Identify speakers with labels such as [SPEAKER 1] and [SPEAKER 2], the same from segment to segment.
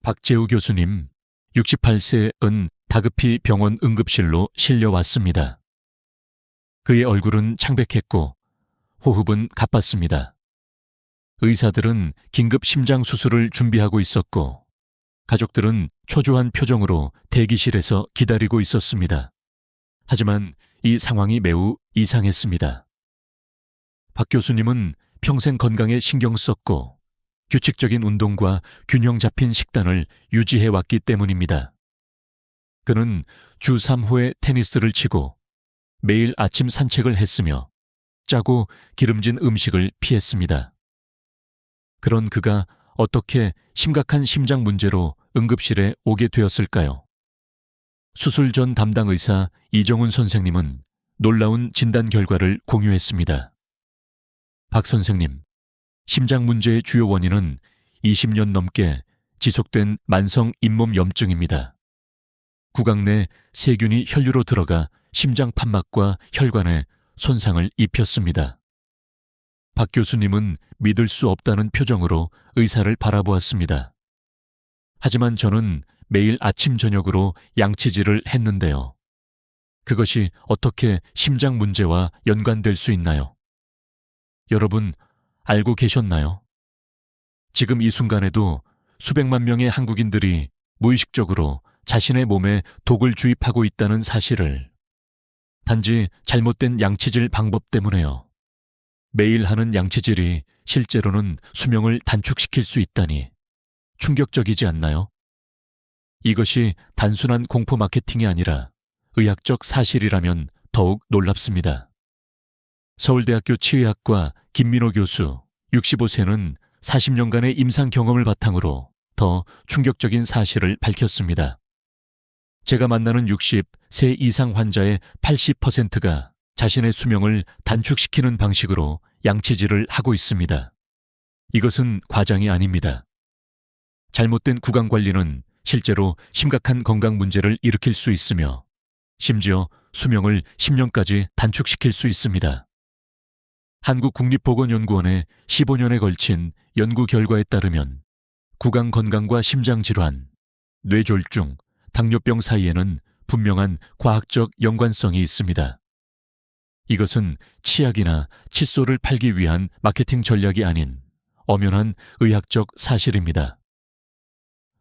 [SPEAKER 1] 박재우 교수님, 68세은 다급히 병원 응급실로 실려왔습니다. 그의 얼굴은 창백했고 호흡은 가빴습니다. 의사들은 긴급 심장 수술을 준비하고 있었고 가족들은 초조한 표정으로 대기실에서 기다리고 있었습니다. 하지만 이 상황이 매우 이상했습니다. 박 교수님은 평생 건강에 신경 썼고 규칙적인 운동과 균형 잡힌 식단을 유지해왔기 때문입니다. 그는 주 3회 테니스를 치고 매일 아침 산책을 했으며 짜고 기름진 음식을 피했습니다. 그런 그가 어떻게 심각한 심장 문제로 응급실에 오게 되었을까요? 수술 전 담당 의사 이정훈 선생님은 놀라운 진단 결과를 공유했습니다. 박 선생님, 심장 문제의 주요 원인은 20년 넘게 지속된 만성 잇몸 염증입니다. 구강 내 세균이 혈류로 들어가 심장 판막과 혈관에 손상을 입혔습니다. 박 교수님은 믿을 수 없다는 표정으로 의사를 바라보았습니다. 하지만 저는 매일 아침 저녁으로 양치질을 했는데요. 그것이 어떻게 심장 문제와 연관될 수 있나요? 여러분, 알고 계셨나요? 지금 이 순간에도 수백만 명의 한국인들이 무의식적으로 자신의 몸에 독을 주입하고 있다는 사실을 단지 잘못된 양치질 방법 때문에요. 매일 하는 양치질이 실제로는 수명을 단축시킬 수 있다니 충격적이지 않나요? 이것이 단순한 공포 마케팅이 아니라 의학적 사실이라면 더욱 놀랍습니다. 서울대학교 치의학과 김민호 교수 65세는 40년간의 임상 경험을 바탕으로 더 충격적인 사실을 밝혔습니다. 제가 만나는 60세 이상 환자의 80%가 자신의 수명을 단축시키는 방식으로 양치질을 하고 있습니다. 이것은 과장이 아닙니다. 잘못된 구강 관리는 실제로 심각한 건강 문제를 일으킬 수 있으며 심지어 수명을 10년까지 단축시킬 수 있습니다. 한국국립보건연구원의 15년에 걸친 연구 결과에 따르면 구강 건강과 심장 질환, 뇌졸중, 당뇨병 사이에는 분명한 과학적 연관성이 있습니다. 이것은 치약이나 칫솔을 팔기 위한 마케팅 전략이 아닌 엄연한 의학적 사실입니다.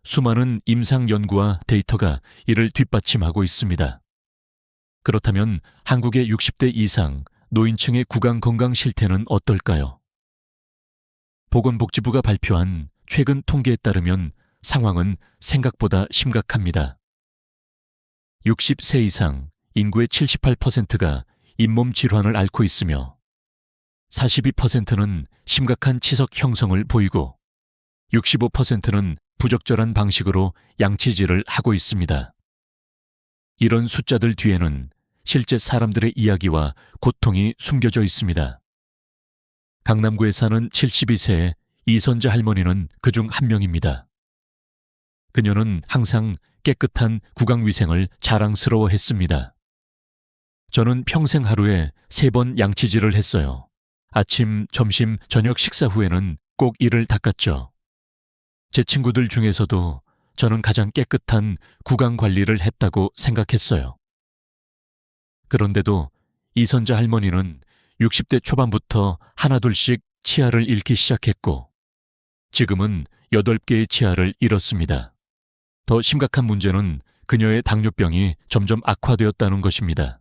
[SPEAKER 1] 수많은 임상 연구와 데이터가 이를 뒷받침하고 있습니다. 그렇다면 한국의 60대 이상 노인층의 구강 건강 실태는 어떨까요? 보건복지부가 발표한 최근 통계에 따르면 상황은 생각보다 심각합니다. 60세 이상 인구의 78%가 잇몸 질환을 앓고 있으며 42%는 심각한 치석 형성을 보이고 65%는 부적절한 방식으로 양치질을 하고 있습니다. 이런 숫자들 뒤에는 실제 사람들의 이야기와 고통이 숨겨져 있습니다. 강남구에 사는 72세의 이선자 할머니는 그중 한 명입니다. 그녀는 항상 깨끗한 구강위생을 자랑스러워했습니다. 저는 평생 하루에 3번 양치질을 했어요. 아침, 점심, 저녁 식사 후에는 꼭 이를 닦았죠. 제 친구들 중에서도 저는 가장 깨끗한 구강 관리를 했다고 생각했어요. 그런데도 이선자 할머니는 60대 초반부터 하나둘씩 치아를 잃기 시작했고 지금은 8개의 치아를 잃었습니다. 더 심각한 문제는 그녀의 당뇨병이 점점 악화되었다는 것입니다.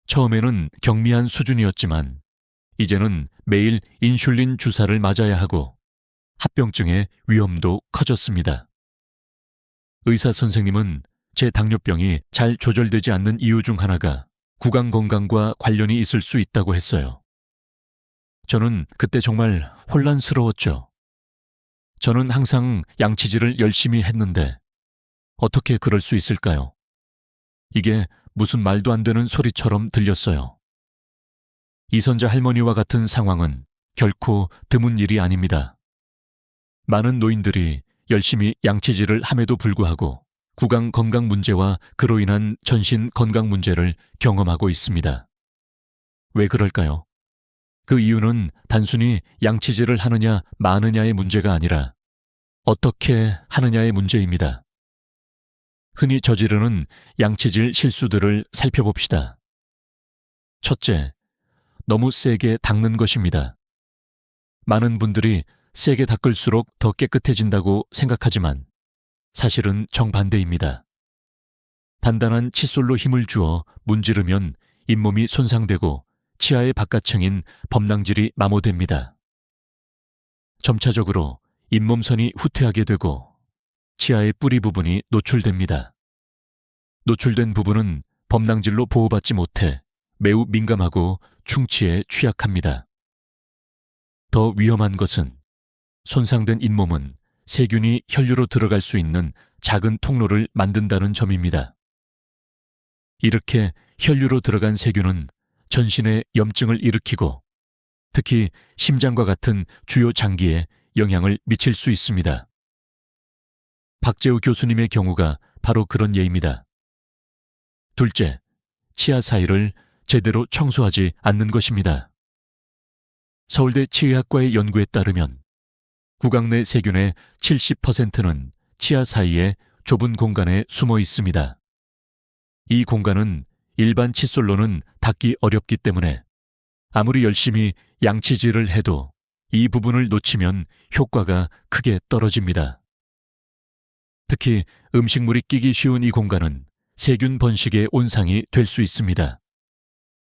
[SPEAKER 1] 처음에는 경미한 수준이었지만 이제는 매일 인슐린 주사를 맞아야 하고 합병증의 위험도 커졌습니다. 의사 선생님은 제 당뇨병이 잘 조절되지 않는 이유 중 하나가 구강 건강과 관련이 있을 수 있다고 했어요. 저는 그때 정말 혼란스러웠죠. 저는 항상 양치질을 열심히 했는데 어떻게 그럴 수 있을까요? 이게 무슨 말도 안 되는 소리처럼 들렸어요. 이선자 할머니와 같은 상황은 결코 드문 일이 아닙니다. 많은 노인들이 열심히 양치질을 함에도 불구하고 구강 건강 문제와 그로 인한 전신 건강 문제를 경험하고 있습니다. 왜 그럴까요? 그 이유는 단순히 양치질을 하느냐 마느냐의 문제가 아니라 어떻게 하느냐의 문제입니다. 흔히 저지르는 양치질 실수들을 살펴봅시다. 첫째, 너무 세게 닦는 것입니다. 많은 분들이 세게 닦을수록 더 깨끗해진다고 생각하지만 사실은 정반대입니다. 단단한 칫솔로 힘을 주어 문지르면 잇몸이 손상되고 치아의 바깥층인 범낭질이 마모됩니다. 점차적으로 잇몸선이 후퇴하게 되고 치아의 뿌리 부분이 노출됩니다. 노출된 부분은 범낭질로 보호받지 못해 매우 민감하고 충치에 취약합니다. 더 위험한 것은 손상된 잇몸은 세균이 혈류로 들어갈 수 있는 작은 통로를 만든다는 점입니다. 이렇게 혈류로 들어간 세균은 전신에 염증을 일으키고 특히 심장과 같은 주요 장기에 영향을 미칠 수 있습니다. 박재우 교수님의 경우가 바로 그런 예입니다. 둘째, 치아 사이를 제대로 청소하지 않는 것입니다. 서울대 치의학과의 연구에 따르면 구강 내 세균의 70%는 치아 사이의 좁은 공간에 숨어 있습니다. 이 공간은 일반 칫솔로는 닦기 어렵기 때문에 아무리 열심히 양치질을 해도 이 부분을 놓치면 효과가 크게 떨어집니다. 특히 음식물이 끼기 쉬운 이 공간은 세균 번식의 온상이 될 수 있습니다.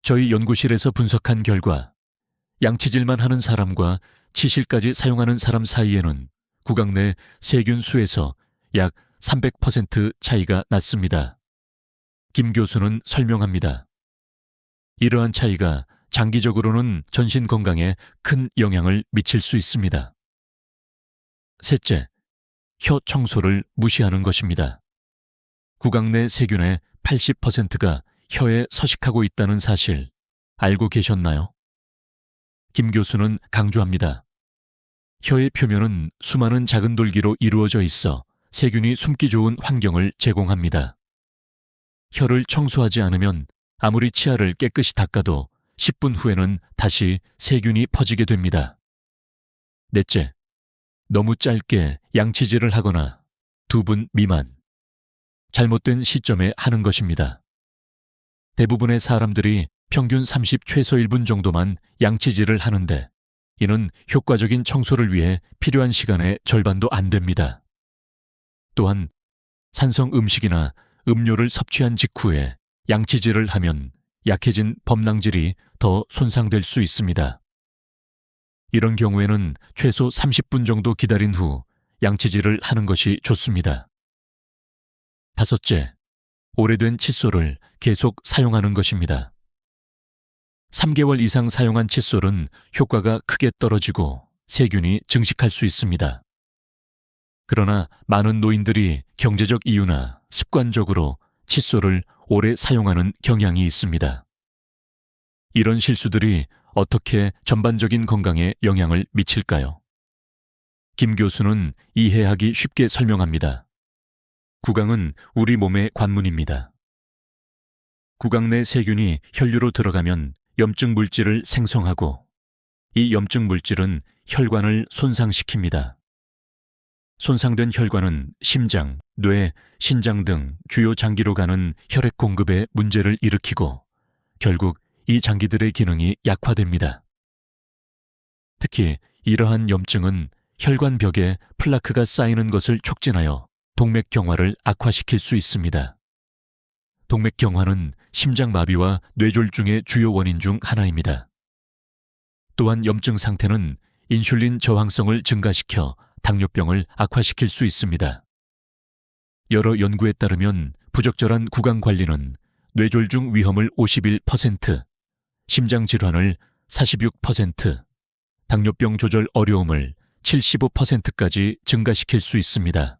[SPEAKER 1] 저희 연구실에서 분석한 결과 양치질만 하는 사람과 치실까지 사용하는 사람 사이에는 구강 내 세균 수에서 약 300% 차이가 났습니다. 김 교수는 설명합니다. 이러한 차이가 장기적으로는 전신 건강에 큰 영향을 미칠 수 있습니다. 셋째, 혀 청소를 무시하는 것입니다. 구강 내 세균의 80%가 혀에 서식하고 있다는 사실 알고 계셨나요? 김 교수는 강조합니다. 혀의 표면은 수많은 작은 돌기로 이루어져 있어 세균이 숨기 좋은 환경을 제공합니다. 혀를 청소하지 않으면 아무리 치아를 깨끗이 닦아도 10분 후에는 다시 세균이 퍼지게 됩니다. 넷째, 너무 짧게 양치질을 하거나 2분 미만, 잘못된 시점에 하는 것입니다. 대부분의 사람들이 평균 30 최소 1분 정도만 양치질을 하는데 이는 효과적인 청소를 위해 필요한 시간의 절반도 안 됩니다. 또한 산성 음식이나 음료를 섭취한 직후에 양치질을 하면 약해진 범낭질이 더 손상될 수 있습니다. 이런 경우에는 최소 30분 정도 기다린 후 양치질을 하는 것이 좋습니다. 다섯째, 오래된 칫솔을 계속 사용하는 것입니다. 3개월 이상 사용한 칫솔은 효과가 크게 떨어지고 세균이 증식할 수 있습니다. 그러나 많은 노인들이 경제적 이유나 습관적으로 칫솔을 오래 사용하는 경향이 있습니다. 이런 실수들이 어떻게 전반적인 건강에 영향을 미칠까요? 김 교수는 이해하기 쉽게 설명합니다. 구강은 우리 몸의 관문입니다. 구강 내 세균이 혈류로 들어가면 염증 물질을 생성하고 이 염증 물질은 혈관을 손상시킵니다. 손상된 혈관은 심장, 뇌, 신장 등 주요 장기로 가는 혈액 공급에 문제를 일으키고 결국 이 장기들의 기능이 약화됩니다. 특히 이러한 염증은 혈관벽에 플라크가 쌓이는 것을 촉진하여 동맥경화를 악화시킬 수 있습니다. 동맥경화는 심장마비와 뇌졸중의 주요 원인 중 하나입니다. 또한 염증 상태는 인슐린 저항성을 증가시켜 당뇨병을 악화시킬 수 있습니다. 여러 연구에 따르면 부적절한 구강 관리는 뇌졸중 위험을 51%, 심장질환을 46%, 당뇨병 조절 어려움을 75%까지 증가시킬 수 있습니다.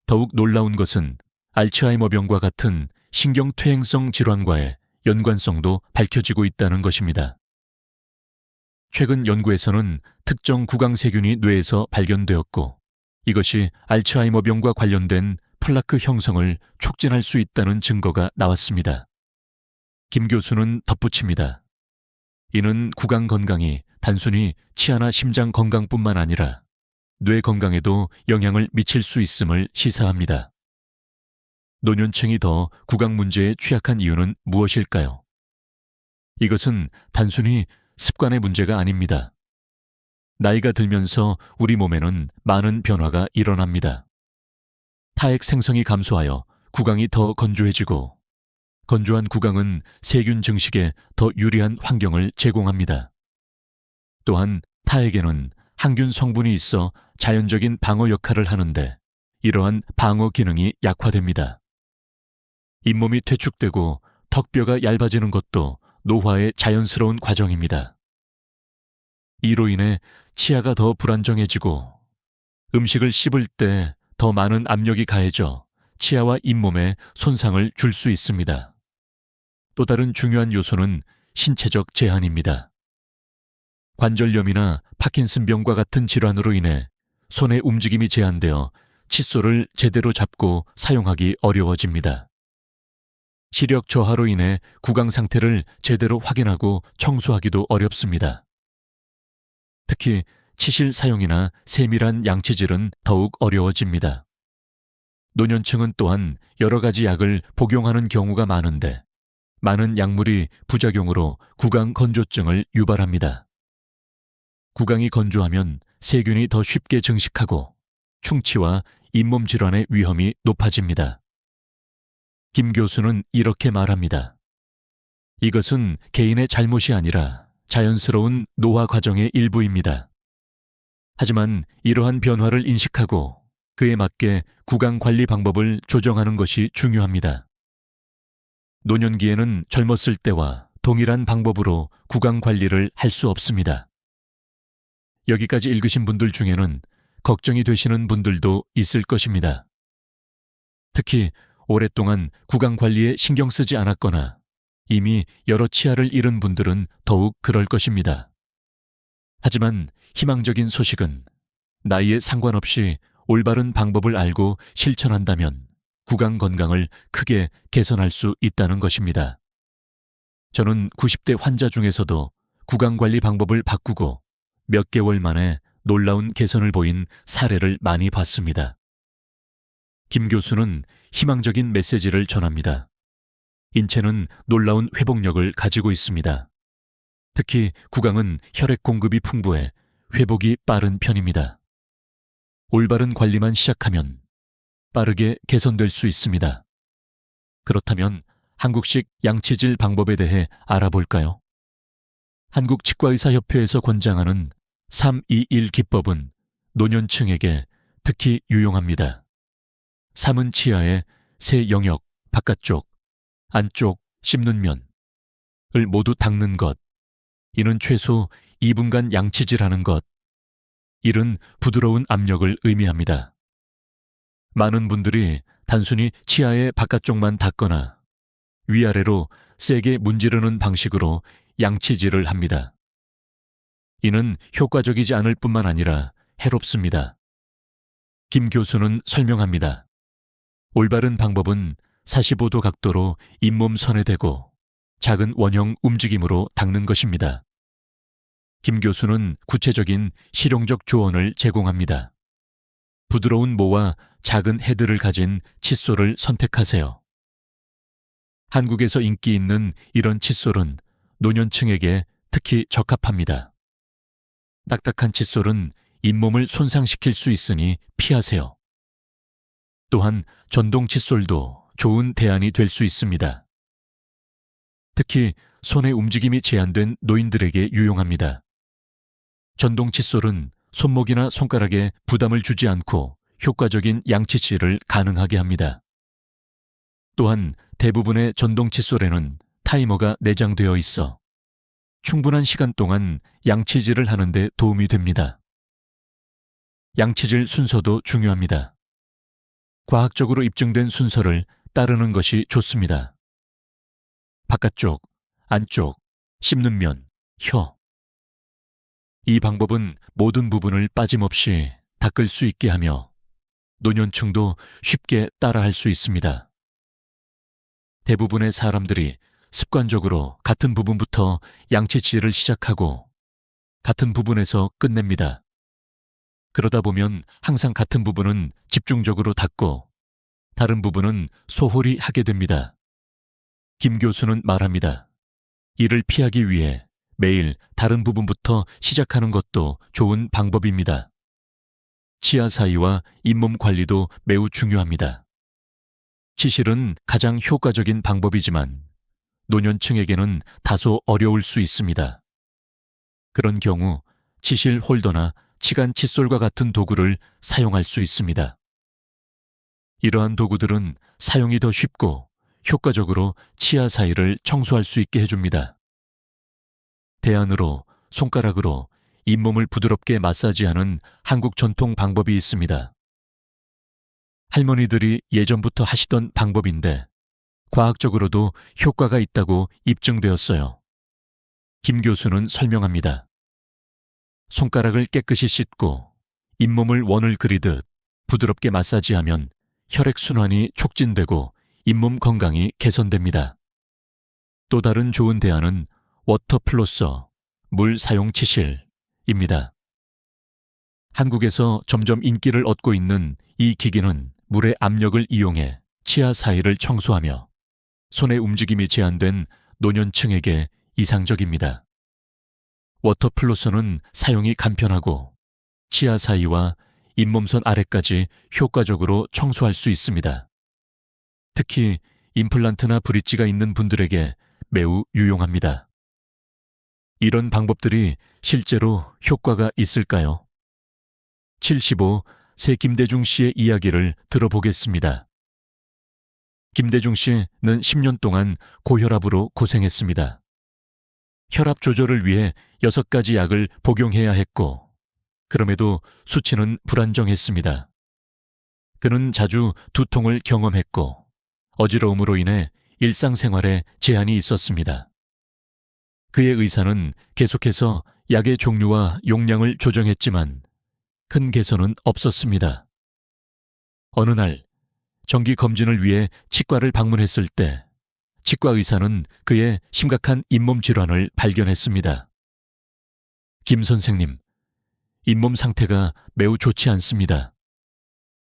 [SPEAKER 1] 더욱 놀라운 것은 알츠하이머병과 같은 신경퇴행성 질환과의 연관성도 밝혀지고 있다는 것입니다. 최근 연구에서는 특정 구강세균이 뇌에서 발견되었고 이것이 알츠하이머병과 관련된 플라크 형성을 촉진할 수 있다는 증거가 나왔습니다. 김 교수는 덧붙입니다. 이는 구강 건강이 단순히 치아나 심장 건강뿐만 아니라 뇌 건강에도 영향을 미칠 수 있음을 시사합니다. 노년층이 더 구강 문제에 취약한 이유는 무엇일까요? 이것은 단순히 습관의 문제가 아닙니다. 나이가 들면서 우리 몸에는 많은 변화가 일어납니다. 타액 생성이 감소하여 구강이 더 건조해지고, 건조한 구강은 세균 증식에 더 유리한 환경을 제공합니다. 또한 타액에는 항균 성분이 있어 자연적인 방어 역할을 하는데, 이러한 방어 기능이 약화됩니다. 잇몸이 퇴축되고 턱뼈가 얇아지는 것도 노화의 자연스러운 과정입니다. 이로 인해 치아가 더 불안정해지고, 음식을 씹을 때 더 많은 압력이 가해져 치아와 잇몸에 손상을 줄 수 있습니다. 또 다른 중요한 요소는 신체적 제한입니다. 관절염이나 파킨슨병과 같은 질환으로 인해 손의 움직임이 제한되어 칫솔을 제대로 잡고 사용하기 어려워집니다. 시력 저하로 인해 구강 상태를 제대로 확인하고 청소하기도 어렵습니다. 특히 치실 사용이나 세밀한 양치질은 더욱 어려워집니다. 노년층은 또한 여러 가지 약을 복용하는 경우가 많은데, 많은 약물이 부작용으로 구강 건조증을 유발합니다. 구강이 건조하면 세균이 더 쉽게 증식하고 충치와 잇몸 질환의 위험이 높아집니다. 김 교수는 이렇게 말합니다. 이것은 개인의 잘못이 아니라 자연스러운 노화 과정의 일부입니다. 하지만 이러한 변화를 인식하고 그에 맞게 구강 관리 방법을 조정하는 것이 중요합니다. 노년기에는 젊었을 때와 동일한 방법으로 구강 관리를 할 수 없습니다. 여기까지 읽으신 분들 중에는 걱정이 되시는 분들도 있을 것입니다. 특히 오랫동안 구강 관리에 신경 쓰지 않았거나 이미 여러 치아를 잃은 분들은 더욱 그럴 것입니다. 하지만 희망적인 소식은 나이에 상관없이 올바른 방법을 알고 실천한다면 구강 건강을 크게 개선할 수 있다는 것입니다. 저는 90대 환자 중에서도 구강 관리 방법을 바꾸고 몇 개월 만에 놀라운 개선을 보인 사례를 많이 봤습니다. 김 교수는 희망적인 메시지를 전합니다. 인체는 놀라운 회복력을 가지고 있습니다. 특히 구강은 혈액 공급이 풍부해 회복이 빠른 편입니다. 올바른 관리만 시작하면 빠르게 개선될 수 있습니다. 그렇다면 한국식 양치질 방법에 대해 알아볼까요? 한국치과의사협회에서 권장하는 3-2-1 기법은 노년층에게 특히 유용합니다. 3은 치아의 세 영역, 바깥쪽, 안쪽, 씹는 면을 모두 닦는 것. 이는 최소 2분간 양치질하는 것. 1은 부드러운 압력을 의미합니다. 많은 분들이 단순히 치아의 바깥쪽만 닦거나 위아래로 세게 문지르는 방식으로 양치질을 합니다. 이는 효과적이지 않을 뿐만 아니라 해롭습니다. 김 교수는 설명합니다. 올바른 방법은 45도 각도로 잇몸 선에 대고 작은 원형 움직임으로 닦는 것입니다. 김 교수는 구체적인 실용적 조언을 제공합니다. 부드러운 모와 작은 헤드를 가진 칫솔을 선택하세요. 한국에서 인기 있는 이런 칫솔은 노년층에게 특히 적합합니다. 딱딱한 칫솔은 잇몸을 손상시킬 수 있으니 피하세요. 또한 전동 칫솔도 좋은 대안이 될 수 있습니다. 특히 손의 움직임이 제한된 노인들에게 유용합니다. 전동 칫솔은 손목이나 손가락에 부담을 주지 않고 효과적인 양치질을 가능하게 합니다. 또한 대부분의 전동 칫솔에는 타이머가 내장되어 있어 충분한 시간 동안 양치질을 하는 데 도움이 됩니다. 양치질 순서도 중요합니다. 과학적으로 입증된 순서를 따르는 것이 좋습니다. 바깥쪽, 안쪽, 씹는 면, 혀. 이 방법은 모든 부분을 빠짐없이 닦을 수 있게 하며 노년층도 쉽게 따라할 수 있습니다. 대부분의 사람들이 습관적으로 같은 부분부터 양치질을 시작하고 같은 부분에서 끝냅니다. 그러다 보면 항상 같은 부분은 집중적으로 닫고 다른 부분은 소홀히 하게 됩니다. 김 교수는 말합니다. 이를 피하기 위해 매일 다른 부분부터 시작하는 것도 좋은 방법입니다. 치아 사이와 잇몸 관리도 매우 중요합니다. 치실은 가장 효과적인 방법이지만 노년층에게는 다소 어려울 수 있습니다. 그런 경우 치실 홀더나 치간 칫솔과 같은 도구를 사용할 수 있습니다. 이러한 도구들은 사용이 더 쉽고 효과적으로 치아 사이를 청소할 수 있게 해줍니다. 대안으로 손가락으로 잇몸을 부드럽게 마사지하는 한국 전통 방법이 있습니다. 할머니들이 예전부터 하시던 방법인데 과학적으로도 효과가 있다고 입증되었어요. 김 교수는 설명합니다. 손가락을 깨끗이 씻고 잇몸을 원을 그리듯 부드럽게 마사지하면 혈액순환이 촉진되고 잇몸 건강이 개선됩니다. 또 다른 좋은 대안은 워터 플로서, 물 사용 치실입니다. 한국에서 점점 인기를 얻고 있는 이 기기는 물의 압력을 이용해 치아 사이를 청소하며 손의 움직임이 제한된 노년층에게 이상적입니다. 워터 플로서는 사용이 간편하고 치아 사이와 잇몸선 아래까지 효과적으로 청소할 수 있습니다. 특히 임플란트나 브릿지가 있는 분들에게 매우 유용합니다. 이런 방법들이 실제로 효과가 있을까요? 75. 새 김대중 씨의 이야기를 들어보겠습니다. 김대중 씨는 10년 동안 고혈압으로 고생했습니다. 혈압 조절을 위해 6가지 약을 복용해야 했고, 그럼에도 수치는 불안정했습니다. 그는 자주 두통을 경험했고, 어지러움으로 인해 일상생활에 제한이 있었습니다. 그의 의사는 계속해서 약의 종류와 용량을 조정했지만 큰 개선은 없었습니다. 어느 날 정기 검진을 위해 치과를 방문했을 때 치과 의사는 그의 심각한 잇몸 질환을 발견했습니다. 김 선생님, 잇몸 상태가 매우 좋지 않습니다.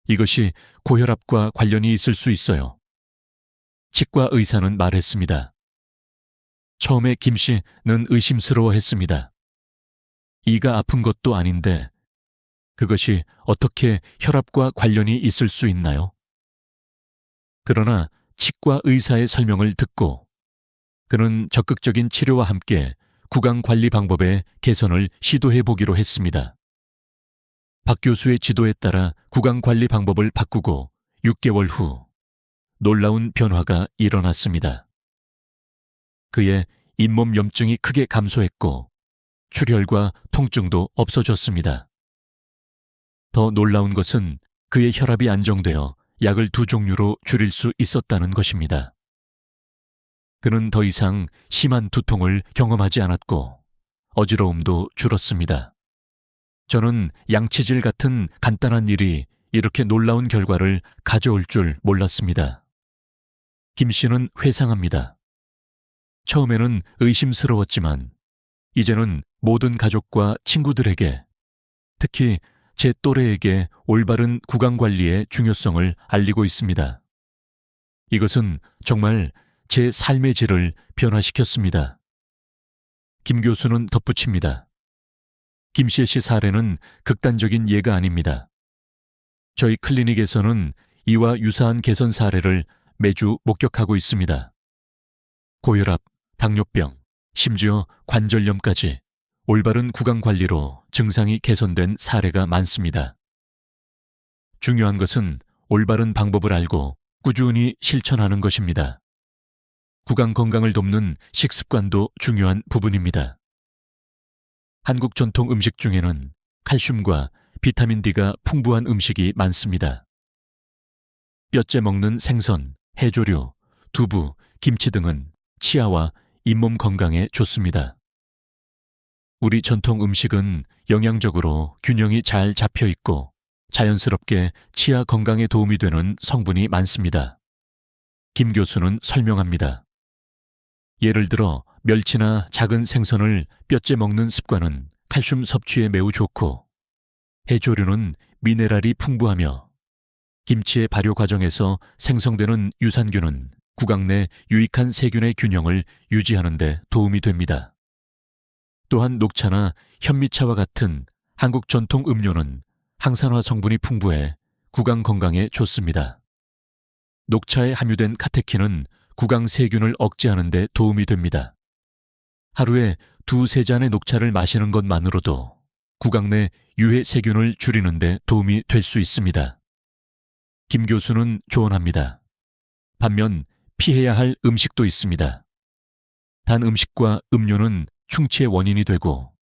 [SPEAKER 1] 이것이 고혈압과 관련이 있을 수 있어요. 치과 의사는 말했습니다. 처음에 김 씨는 의심스러워했습니다. 이가 아픈 것도 아닌데 그것이 어떻게 혈압과 관련이 있을 수 있나요? 그러나 치과 의사의 설명을 듣고 그는 적극적인 치료와 함께 구강 관리 방법의 개선을 시도해 보기로 했습니다. 박 교수의 지도에 따라 구강 관리 방법을 바꾸고 6개월 후 놀라운 변화가 일어났습니다. 그의 잇몸 염증이 크게 감소했고 출혈과 통증도 없어졌습니다. 더 놀라운 것은 그의 혈압이 안정되어 약을 2종류로 줄일 수 있었다는 것입니다. 그는 더 이상 심한 두통을 경험하지 않았고 어지러움도 줄었습니다. 저는 양치질 같은 간단한 일이 이렇게 놀라운 결과를 가져올 줄 몰랐습니다. 김 씨는 회상합니다. 처음에는 의심스러웠지만 이제는 모든 가족과 친구들에게, 특히 제 또래에게 올바른 구강관리의 중요성을 알리고 있습니다. 이것은 정말 제 삶의 질을 변화시켰습니다. 김 교수는 덧붙입니다. 김씨 씨 사례는 극단적인 예가 아닙니다. 저희 클리닉에서는 이와 유사한 개선 사례를 매주 목격하고 있습니다. 고혈압, 당뇨병, 심지어 관절염까지 올바른 구강 관리로 증상이 개선된 사례가 많습니다. 중요한 것은 올바른 방법을 알고 꾸준히 실천하는 것입니다. 구강 건강을 돕는 식습관도 중요한 부분입니다. 한국 전통 음식 중에는 칼슘과 비타민 D가 풍부한 음식이 많습니다. 뼈째 먹는 생선, 해조류, 두부, 김치 등은 치아와 잇몸 건강에 좋습니다. 우리 전통 음식은 영양적으로 균형이 잘 잡혀 있고 자연스럽게 치아 건강에 도움이 되는 성분이 많습니다. 김 교수는 설명합니다. 예를 들어 멸치나 작은 생선을 뼈째 먹는 습관은 칼슘 섭취에 매우 좋고 해조류는 미네랄이 풍부하며 김치의 발효 과정에서 생성되는 유산균은 구강 내 유익한 세균의 균형을 유지하는 데 도움이 됩니다. 또한 녹차나 현미차와 같은 한국 전통 음료는 항산화 성분이 풍부해 구강 건강에 좋습니다. 녹차에 함유된 카테킨은 구강 세균을 억제하는 데 도움이 됩니다. 하루에 2-3잔의 녹차를 마시는 것만으로도 구강 내 유해 세균을 줄이는 데 도움이 될 수 있습니다. 김 교수는 조언합니다. 반면 피해야 할 음식도 있습니다. 단 음식과 음료는 충치의 원인이 되고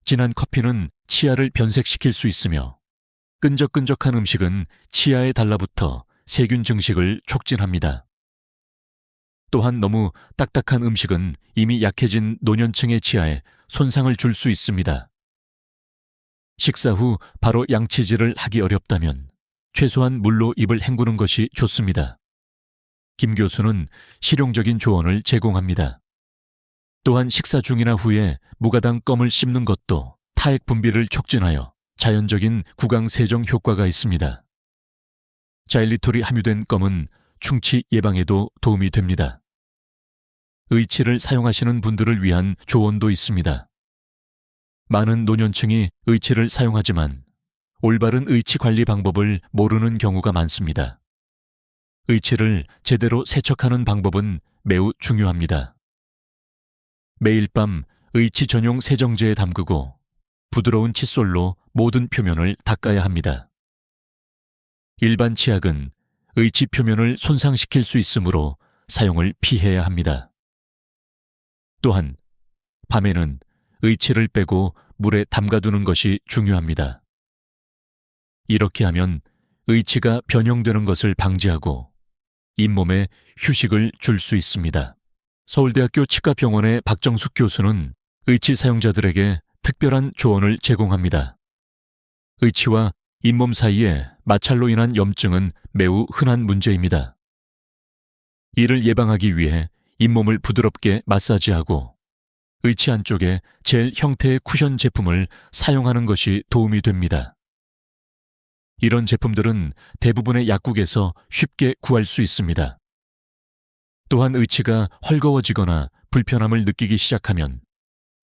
[SPEAKER 1] 진한 커피는 치아를 변색시킬 수 있으며 끈적끈적한 음식은 치아에 달라붙어 세균 증식을 촉진합니다. 또한 너무 딱딱한 음식은 이미 약해진 노년층의 치아에 손상을 줄 수 있습니다. 식사 후 바로 양치질을 하기 어렵다면 최소한 물로 입을 헹구는 것이 좋습니다. 김 교수는 실용적인 조언을 제공합니다. 또한 식사 중이나 후에 무가당 껌을 씹는 것도 타액 분비를 촉진하여 자연적인 구강 세정 효과가 있습니다. 자일리톨이 함유된 껌은 충치 예방에도 도움이 됩니다. 의치를 사용하시는 분들을 위한 조언도 있습니다. 많은 노년층이 의치를 사용하지만 올바른 의치 관리 방법을 모르는 경우가 많습니다. 의치를 제대로 세척하는 방법은 매우 중요합니다. 매일 밤 의치 전용 세정제에 담그고 부드러운 칫솔로 모든 표면을 닦아야 합니다. 일반 치약은 의치 표면을 손상시킬 수 있으므로 사용을 피해야 합니다. 또한 밤에는 의치를 빼고 물에 담가두는 것이 중요합니다. 이렇게 하면 의치가 변형되는 것을 방지하고 잇몸에 휴식을 줄 수 있습니다. 서울대학교 치과병원의 박정숙 교수는 의치 사용자들에게 특별한 조언을 제공합니다. 의치와 잇몸 사이에 마찰로 인한 염증은 매우 흔한 문제입니다. 이를 예방하기 위해 잇몸을 부드럽게 마사지하고 의치 안쪽에 젤 형태의 쿠션 제품을 사용하는 것이 도움이 됩니다. 이런 제품들은 대부분의 약국에서 쉽게 구할 수 있습니다. 또한 의치가 헐거워지거나 불편함을 느끼기 시작하면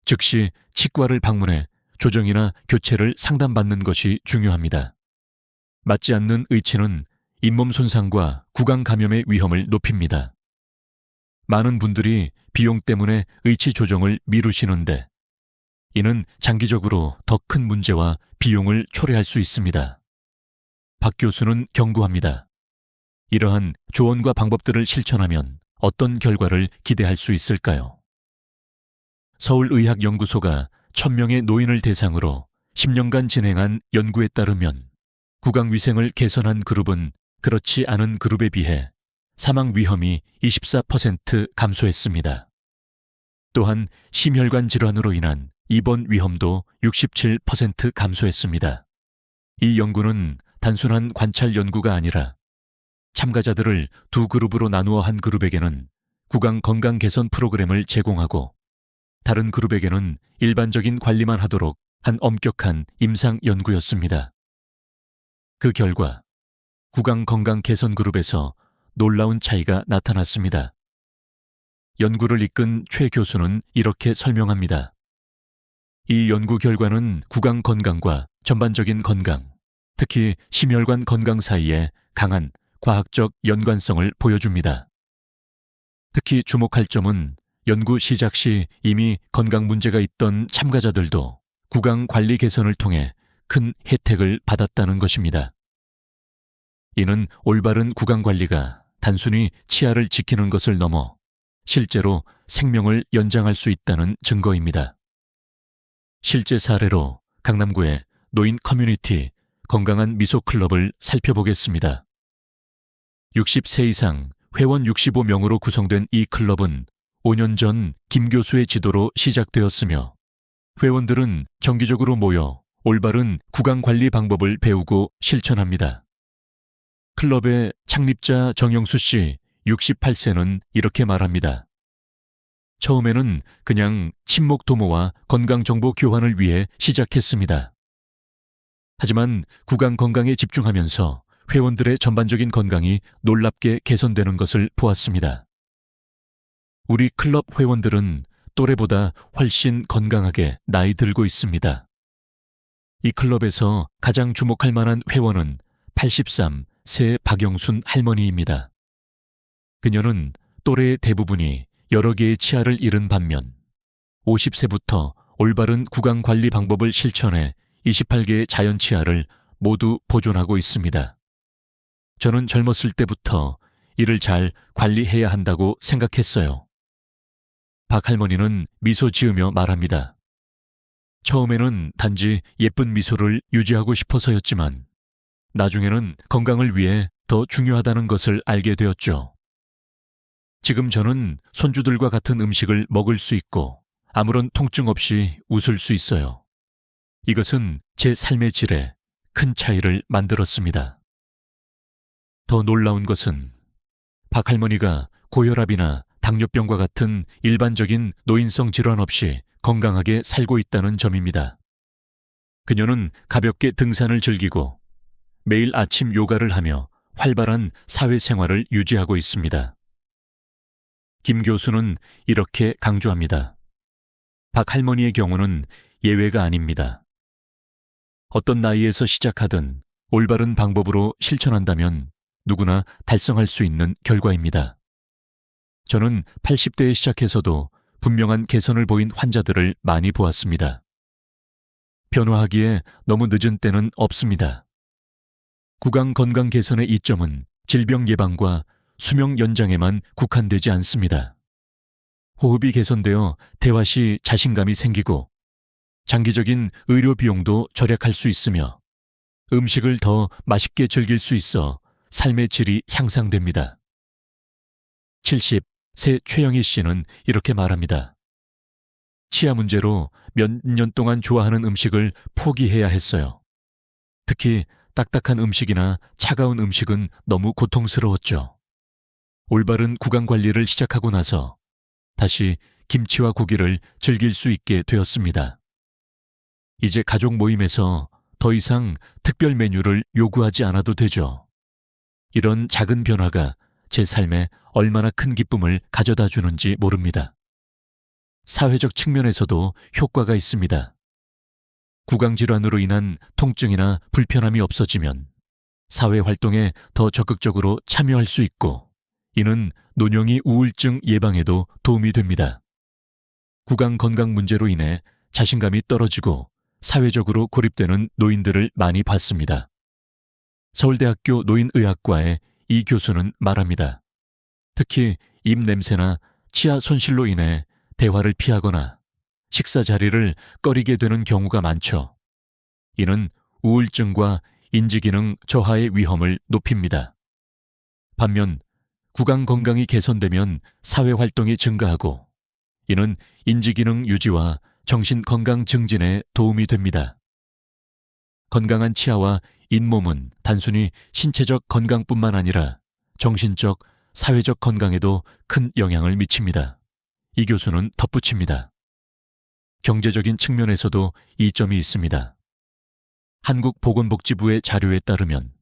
[SPEAKER 1] 즉시 치과를 방문해 조정이나 교체를 상담받는 것이 중요합니다. 맞지 않는 의치는 잇몸 손상과 구강 감염의 위험을 높입니다. 많은 분들이 비용 때문에 의치 조정을 미루시는데 이는 장기적으로 더 큰 문제와 비용을 초래할 수 있습니다. 박 교수는 경고합니다. 이러한 조언과 방법들을 실천하면 어떤 결과를 기대할 수 있을까요? 서울의학연구소가 1000명의 노인을 대상으로 10년간 진행한 연구에 따르면 구강 위생을 개선한 그룹은 그렇지 않은 그룹에 비해 사망 위험이 24% 감소했습니다. 또한 심혈관 질환으로 인한 입원 위험도 67% 감소했습니다. 이 연구는 단순한 관찰 연구가 아니라 참가자들을 두 그룹으로 나누어 한 그룹에게는 구강 건강 개선 프로그램을 제공하고 다른 그룹에게는 일반적인 관리만 하도록 한 엄격한 임상 연구였습니다. 그 결과 구강 건강 개선 그룹에서 놀라운 차이가 나타났습니다. 연구를 이끈 최 교수는 이렇게 설명합니다. 이 연구 결과는 구강 건강과 전반적인 건강, 특히 심혈관 건강 사이에 강한 과학적 연관성을 보여줍니다. 특히 주목할 점은 연구 시작 시 이미 건강 문제가 있던 참가자들도 구강 관리 개선을 통해 큰 혜택을 받았다는 것입니다. 이는 올바른 구강 관리가 단순히 치아를 지키는 것을 넘어 실제로 생명을 연장할 수 있다는 증거입니다. 실제 사례로 강남구의 노인 커뮤니티 건강한 미소 클럽을 살펴보겠습니다. 60세 이상 회원 65명으로 구성된 이 클럽은 5년 전 김 교수의 지도로 시작되었으며 회원들은 정기적으로 모여 올바른 구강 관리 방법을 배우고 실천합니다. 클럽의 창립자 정영수 씨 68세는 이렇게 말합니다. 처음에는 그냥 친목 도모와 건강정보 교환을 위해 시작했습니다. 하지만 구강 건강에 집중하면서 회원들의 전반적인 건강이 놀랍게 개선되는 것을 보았습니다. 우리 클럽 회원들은 또래보다 훨씬 건강하게 나이 들고 있습니다. 이 클럽에서 가장 주목할 만한 회원은 83세 박영순 할머니입니다. 그녀는 또래의 대부분이 여러 개의 치아를 잃은 반면 50세부터 올바른 구강 관리 방법을 실천해 28개의 자연 치아를 모두 보존하고 있습니다. 저는 젊었을 때부터 이를 잘 관리해야 한다고 생각했어요. 박 할머니는 미소 지으며 말합니다. 처음에는 단지 예쁜 미소를 유지하고 싶어서였지만 나중에는 건강을 위해 더 중요하다는 것을 알게 되었죠. 지금 저는 손주들과 같은 음식을 먹을 수 있고 아무런 통증 없이 웃을 수 있어요. 이것은 제 삶의 질에 큰 차이를 만들었습니다. 더 놀라운 것은 박 할머니가 고혈압이나 당뇨병과 같은 일반적인 노인성 질환 없이 건강하게 살고 있다는 점입니다. 그녀는 가볍게 등산을 즐기고 매일 아침 요가를 하며 활발한 사회생활을 유지하고 있습니다. 김 교수는 이렇게 강조합니다. 박 할머니의 경우는 예외가 아닙니다. 어떤 나이에서 시작하든 올바른 방법으로 실천한다면 누구나 달성할 수 있는 결과입니다. 저는 80대에 시작해서도 분명한 개선을 보인 환자들을 많이 보았습니다. 변화하기에 너무 늦은 때는 없습니다. 구강 건강 개선의 이점은 질병 예방과 수명 연장에만 국한되지 않습니다. 호흡이 개선되어 대화 시 자신감이 생기고 장기적인 의료 비용도 절약할 수 있으며 음식을 더 맛있게 즐길 수 있어 삶의 질이 향상됩니다. 70세 최영희 씨는 이렇게 말합니다. 치아 문제로 몇 년 동안 좋아하는 음식을 포기해야 했어요. 특히 딱딱한 음식이나 차가운 음식은 너무 고통스러웠죠. 올바른 구강 관리를 시작하고 나서 다시 김치와 고기를 즐길 수 있게 되었습니다. 이제 가족 모임에서 더 이상 특별 메뉴를 요구하지 않아도 되죠. 이런 작은 변화가 제 삶에 얼마나 큰 기쁨을 가져다 주는지 모릅니다. 사회적 측면에서도 효과가 있습니다. 구강질환으로 인한 통증이나 불편함이 없어지면 사회활동에 더 적극적으로 참여할 수 있고 이는 노년기 우울증 예방에도 도움이 됩니다. 구강 건강 문제로 인해 자신감이 떨어지고 사회적으로 고립되는 노인들을 많이 봤습니다. 서울대학교 노인의학과의 이 교수는 말합니다. 특히 입 냄새나 치아 손실로 인해 대화를 피하거나 식사 자리를 꺼리게 되는 경우가 많죠. 이는 우울증과 인지기능 저하의 위험을 높입니다. 반면 구강 건강이 개선되면 사회활동이 증가하고 이는 인지기능 유지와 정신건강 증진에 도움이 됩니다. 건강한 치아와 잇몸은 단순히 신체적 건강뿐만 아니라 정신적, 사회적 건강에도 큰 영향을 미칩니다. 이 교수는 덧붙입니다. 경제적인 측면에서도 이점이 있습니다. 한국보건복지부의 자료에 따르면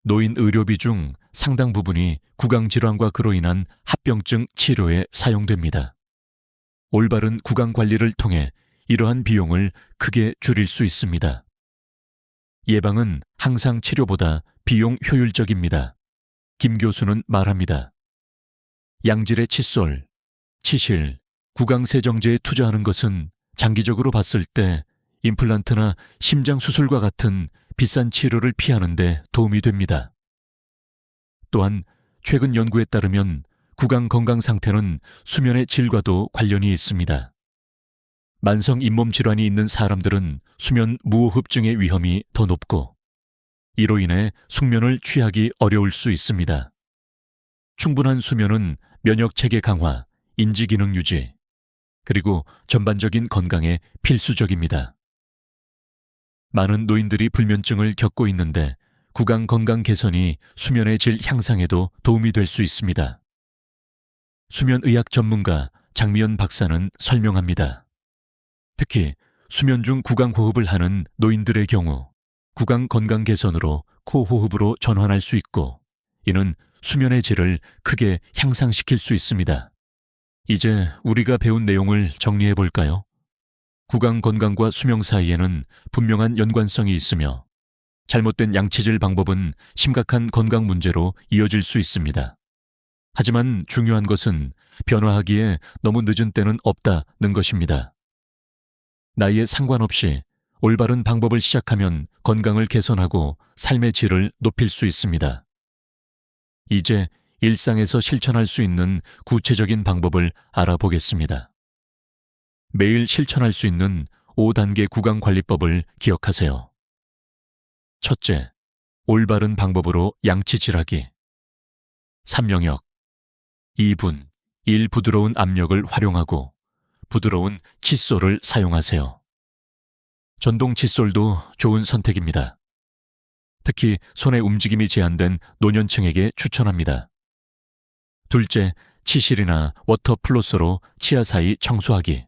[SPEAKER 1] 노인 의료비 중 상당 부분이 구강질환과 그로 인한 합병증 치료에 사용됩니다. 올바른 구강 관리를 통해 이러한 비용을 크게 줄일 수 있습니다. 예방은 항상 치료보다 비용 효율적입니다. 김 교수는 말합니다. 양질의 칫솔, 치실, 구강세정제에 투자하는 것은 장기적으로 봤을 때 임플란트나 심장 수술과 같은 비싼 치료를 피하는 데 도움이 됩니다. 또한 최근 연구에 따르면 구강 건강 상태는 수면의 질과도 관련이 있습니다. 만성 잇몸 질환이 있는 사람들은 수면 무호흡증의 위험이 더 높고 이로 인해 숙면을 취하기 어려울 수 있습니다. 충분한 수면은 면역체계 강화, 인지기능 유지, 그리고 전반적인 건강에 필수적입니다. 많은 노인들이 불면증을 겪고 있는데 구강 건강 개선이 수면의 질 향상에도 도움이 될 수 있습니다. 수면의학 전문가 장미연 박사는 설명합니다. 특히 수면 중 구강 호흡을 하는 노인들의 경우 구강 건강 개선으로 코호흡으로 전환할 수 있고, 이는 수면의 질을 크게 향상시킬 수 있습니다. 이제 우리가 배운 내용을 정리해 볼까요? 구강 건강과 수명 사이에는 분명한 연관성이 있으며, 잘못된 양치질 방법은 심각한 건강 문제로 이어질 수 있습니다. 하지만 중요한 것은 변화하기에 너무 늦은 때는 없다는 것입니다. 나이에 상관없이 올바른 방법을 시작하면 건강을 개선하고 삶의 질을 높일 수 있습니다. 이제 일상에서 실천할 수 있는 구체적인 방법을 알아보겠습니다. 매일 실천할 수 있는 5단계 구강관리법을 기억하세요. 첫째, 올바른 방법으로 양치질하기. 3영역. 2분, 1 부드러운 압력을 활용하고 부드러운 칫솔을 사용하세요. 전동 칫솔도 좋은 선택입니다. 특히 손의 움직임이 제한된 노년층에게 추천합니다. 둘째, 치실이나 워터 플로서로 치아 사이 청소하기.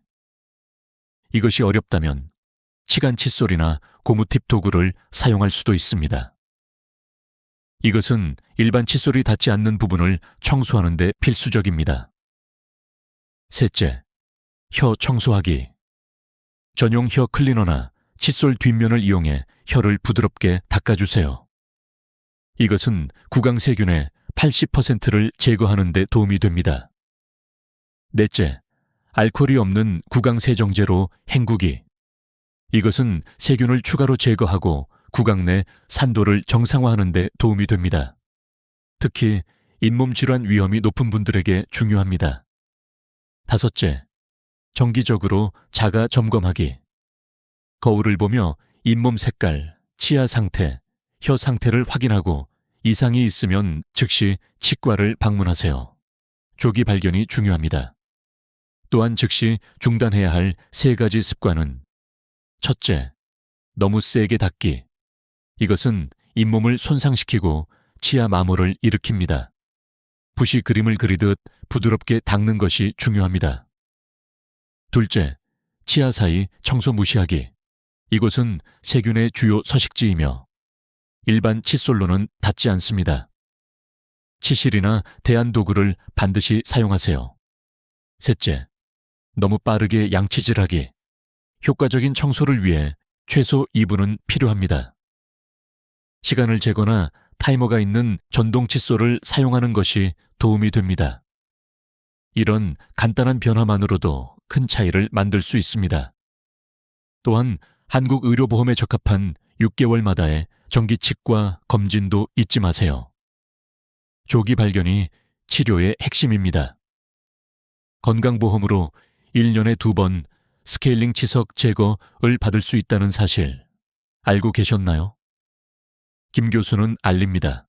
[SPEAKER 1] 이것이 어렵다면 치간 칫솔이나 고무팁 도구를 사용할 수도 있습니다. 이것은 일반 칫솔이 닿지 않는 부분을 청소하는 데 필수적입니다. 셋째, 혀 청소하기. 전용 혀 클리너나 칫솔 뒷면을 이용해 혀를 부드럽게 닦아주세요. 이것은 구강세균의 80%를 제거하는 데 도움이 됩니다. 넷째, 알코올이 없는 구강세정제로 헹구기. 이것은 세균을 추가로 제거하고 구강 내 산도를 정상화하는 데 도움이 됩니다. 특히 잇몸 질환 위험이 높은 분들에게 중요합니다. 다섯째, 정기적으로 자가 점검하기. 거울을 보며 잇몸 색깔, 치아 상태, 혀 상태를 확인하고 이상이 있으면 즉시 치과를 방문하세요. 조기 발견이 중요합니다. 또한 즉시 중단해야 할 3가지 습관은: 첫째, 너무 세게 닦기. 이것은 잇몸을 손상시키고 치아 마모를 일으킵니다. 붓이 그림을 그리듯 부드럽게 닦는 것이 중요합니다. 둘째, 치아 사이 청소 무시하기. 이곳은 세균의 주요 서식지이며 일반 칫솔로는 닿지 않습니다. 치실이나 대안 도구를 반드시 사용하세요. 셋째, 너무 빠르게 양치질하기. 효과적인 청소를 위해 최소 2분은 필요합니다. 시간을 재거나 타이머가 있는 전동 칫솔을 사용하는 것이 도움이 됩니다. 이런 간단한 변화만으로도 큰 차이를 만들 수 있습니다. 또한 한국의료보험에 적합한 6개월마다의 정기치과 검진도 잊지 마세요. 조기 발견이 치료의 핵심입니다. 건강보험으로 1년에 2번 스케일링 치석 제거를 받을 수 있다는 사실 알고 계셨나요? 김 교수는 알립니다.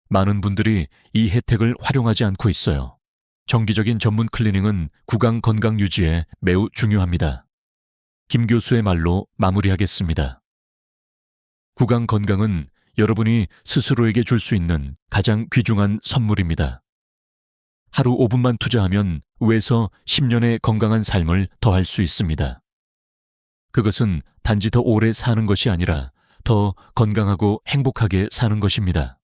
[SPEAKER 1] 많은 분들이 이 혜택을 활용하지 않고 있어요. 정기적인 전문 클리닝은 구강 건강 유지에 매우 중요합니다. 김 교수의 말로 마무리하겠습니다. 구강 건강은 여러분이 스스로에게 줄 수 있는 가장 귀중한 선물입니다. 하루 5분만 투자하면 5에서 10년의 건강한 삶을 더할 수 있습니다. 그것은 단지 더 오래 사는 것이 아니라 더 건강하고 행복하게 사는 것입니다.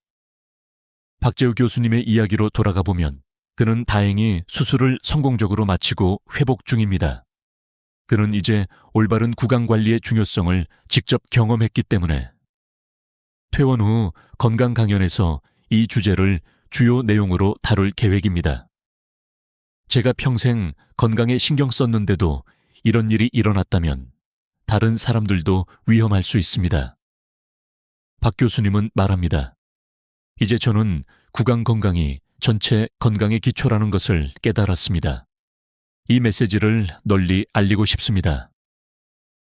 [SPEAKER 1] 박재우 교수님의 이야기로 돌아가 보면 그는 다행히 수술을 성공적으로 마치고 회복 중입니다. 그는 이제 올바른 구강관리의 중요성을 직접 경험했기 때문에 퇴원 후 건강 강연에서 이 주제를 주요 내용으로 다룰 계획입니다. 제가 평생 건강에 신경 썼는데도 이런 일이 일어났다면 다른 사람들도 위험할 수 있습니다. 박 교수님은 말합니다. 이제 저는 구강 건강이 전체 건강의 기초라는 것을 깨달았습니다. 이 메시지를 널리 알리고 싶습니다.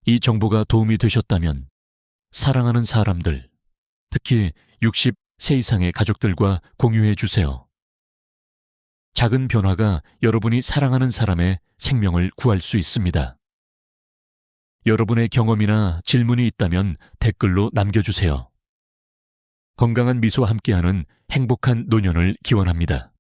[SPEAKER 1] 이 정보가 도움이 되셨다면 사랑하는 사람들, 특히 60세 이상의 가족들과 공유해 주세요. 작은 변화가 여러분이 사랑하는 사람의 생명을 구할 수 있습니다. 여러분의 경험이나 질문이 있다면 댓글로 남겨주세요. 건강한 미소와 함께하는 행복한 노년을 기원합니다.